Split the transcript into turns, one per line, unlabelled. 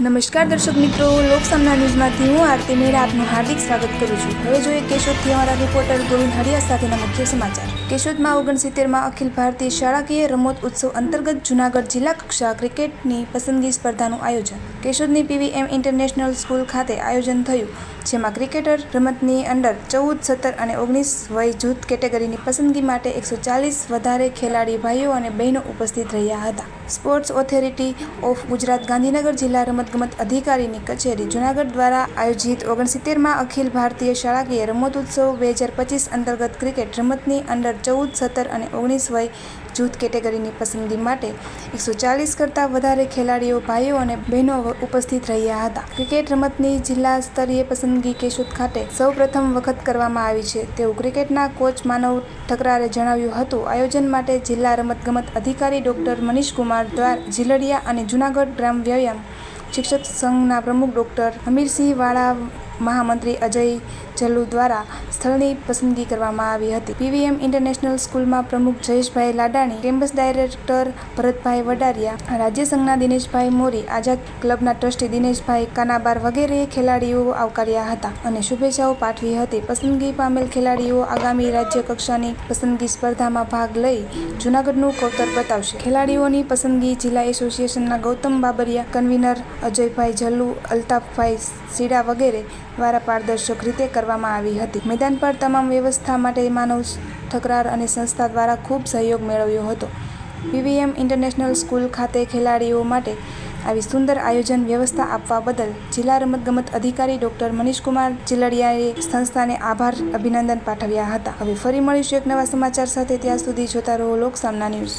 નમસ્કાર દર્શક મિત્રો, લોકસામના ન્યૂઝમાંથી હું આરતી મેળા આપનું હાર્દિક સ્વાગત કરું છું। હવે જોઈએ કેશોદથી અમારા રિપોર્ટર ગોવિંદ હરિયા સાથેના મુખ્ય સમાચાર। કેશોદમાં 69માં અખિલ ભારતીય શાળાકીય રમત ઉત્સવ અંતર્ગત જૂનાગઢ જિલ્લા કક્ષા ક્રિકેટની પસંદગી સ્પર્ધાનું આયોજન કેશોદની પીવીએમ ઇન્ટરનેશનલ સ્કૂલ ખાતે આયોજન થયું, જેમાં ક્રિકેટર રમતની અંડર 14, 17 અને 19 વય જૂથ કેટેગરીની પસંદગી માટે 140 વધારે ખેલાડી ભાઈઓ અને બહેનો ઉપસ્થિત રહ્યા હતા। Sports authority of Gujarat Gandhinagar જિલ્લા રમતગમત અધિકારીની કચેરી જૂનાગઢ દ્વારા આયોજિત 69માં અખિલ ભારતીય શાળાકીય રમતોત્સવ 2025 અંતર્ગત ક્રિકેટ રમતની અંડર 14, 17 અને 19 વય જૂથ કેટેગરીની પસંદગી માટે 140 કરતાં વધારે ખેલાડીઓ ભાઈઓ અને બહેનો ઉપસ્થિત રહ્યા હતા। ક્રિકેટ રમતની જિલ્લા સ્તરીય પસંદગી કેશોદ ખાતે સૌ પ્રથમ વખત કરવામાં આવી છે, તેવું ક્રિકેટના કોચ માનવ ઠકરારે જણાવ્યું હતું। આયોજન માટે જિલ્લા રમતગમત અધિકારી ડોક્ટર મનીષકુમાર ઝીલડિયા અને જૂનાગઢ ગ્રામ વ્યાયામ શિક્ષક સંઘના પ્રમુખ ડોક્ટર હમીરસિંહ વાળા, મહામંત્રી અજય જલ્લુ દ્વારા સ્થળની પસંદગી કરવામાં આવી હતી। પીવીએમ ઇન્ટરનેશનલ સ્કૂલમાં પ્રમુખ જયેશભાઈ લાડાણી, કેમ્પસ ડાયરેક્ટર ભરતભાઈ વડારિયા, રાજ્ય સંઘના દિનેશભાઈ મોરી, આઝાદ ક્લબના ટ્રસ્ટી દિનેશભાઈ કાનાબાર વગેરે ખેલાડીઓ આવકાર્યા હતા અને શુભેચ્છાઓ પાઠવી હતી। પસંદગી પામેલ ખેલાડીઓ આગામી રાજ્ય કક્ષાની પસંદગી સ્પર્ધામાં ભાગ લઈ જૂનાગઢનું કૌતર બતાવશે। ખેલાડીઓની પસંદગી જિલ્લા એસોસિએશનના ગૌતમ બાબરિયા, કન્વીનર અજયભાઈ જલ્લુ, અલ્તાફભાઈ સીડા વગેરે દ્વારા પારદર્શક રીતે કરવામાં આવી હતી। મેદાન પર તમામ વ્યવસ્થા માટે માનવ ઠકરાર અને સંસ્થા દ્વારા ખૂબ સહયોગ મેળવ્યો હતો। પીવીએમ ઇન્ટરનેશનલ સ્કૂલ ખાતે ખેલાડીઓ માટે આવી સુંદર આયોજન વ્યવસ્થા આપવા બદલ જિલ્લા રમતગમત અધિકારી ડોક્ટર મનીષકુમાર ઝીલડિયાએ સંસ્થાને આભાર અભિનંદન પાઠવ્યા હતા। હવે ફરી મળીશું એક નવા સમાચાર સાથે, ત્યાં સુધી જોતા રહો લોકસામના ન્યૂઝ।